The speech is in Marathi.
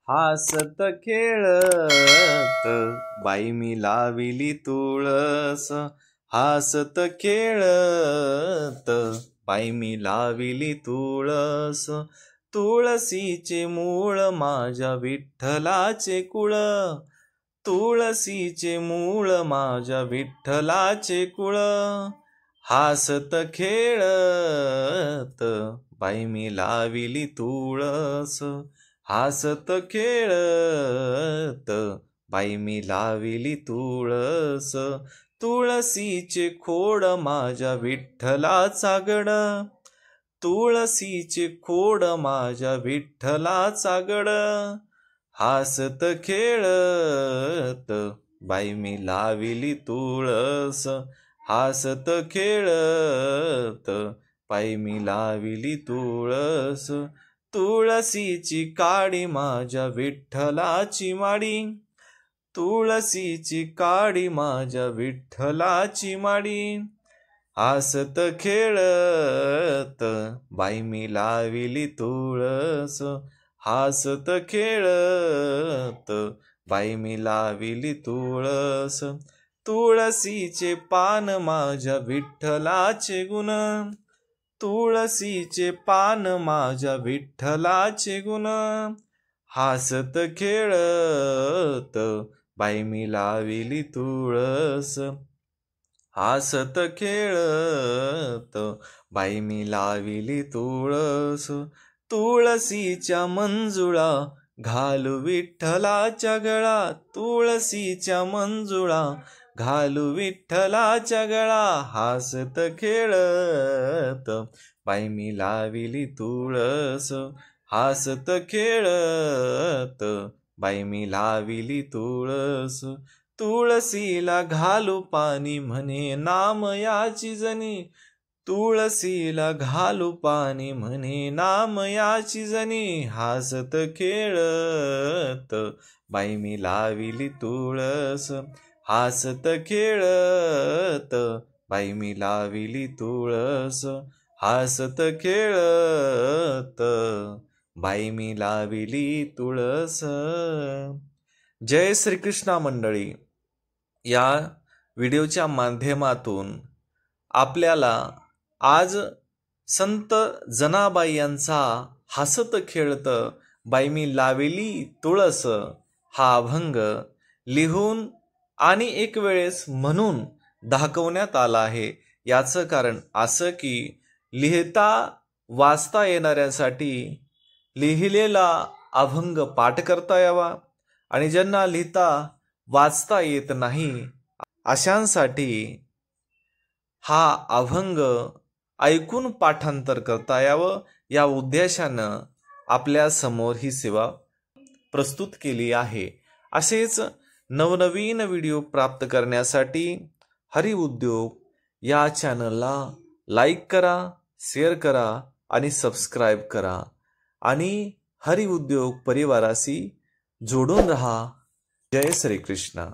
हासत खेळत बाई मी लाविली तुळस, हासत खेळत बाई मी लाविली तुळस. तुळसीचे मूळ माझ्या विठ्ठलाचे कुळ, तुळसीचे मूळ माझ्या विठ्ठलाचे कुळ. हासत खेळत बाई मी लाविली तुळस, हासत खेळत बाई मी लाविली तुळस. तुळसीचे खोड माझ्या विठ्ठलाचा गड, तुळसीचे खोड माझ्या विठ्ठलाचा गड. हासत खेळत बाई मी लाविली तुळस, हासत खेळत बाई मी लाविली तुळस. तुळसीची काडी माझ्या विठ्ठलाची माडी, तुळसीची काडी माझ्या विठ्ठलाची माडी. हासत खेळत बाई मी लाविली तुळस, हासत खेळत बाई मी लाविली तुळस. तुळसीचे पान माझ्या विठ्ठलाचे गुण, तुळसीचे पान माझ्या विठ्ठलाचे गुण. हासत खेळत बाई मी लाविली तुळस, हासत खेळत बाई मी लाविली तुळस. तुळसीच्या मंजुळा घालू विठ्ठलाच्या गळा, तुळसीच्या मंजुळा घालू विठ्ठलाच्या गळा. हासत खेळत बाई मी लाविली तुळस, हासत खेळत बाई मी लाविली तुळस. तुळसीला घालू पाणी म्हणे नाम याची जनी, तुळसीला घालू पाणी म्हणे नाम याची जनी. हासत खेळत बाई मी लाविली तुळस, हासत खेळत बाई मी लाविली तुळस, हासत खेळत बाई मी लाविली तुळस. जय श्रीकृष्ण मंडळी. या व्हिडिओच्या माध्यमातून आपल्याला आज संत जनाबाई यांचा हासत खेळत बाई मी लाविली तुळस हा अभंग लिहून आणि एक वेळेस म्हणून दाखवण्यात आला आहे. याचं कारण असं की लिहिता वाचता येणाऱ्यांसाठी लिहिलेला अभंग पाठ करता यावा आणि ज्यांना लिहिता वाचता येत नाही अशांसाठी हा अभंग ऐकून पाठांतर करता यावं या उद्देशानं आपल्या समोर ही सेवा प्रस्तुत केली आहे. असेच नवनवीन व्हिडिओ प्राप्त करण्यासाठी हरी उद्योग या चॅनलला लाईक करा, शेअर करा आणि सबस्क्राईब करा आणि हरी उद्योग परिवाराशी जोडून रहा. जय श्रीकृष्ण.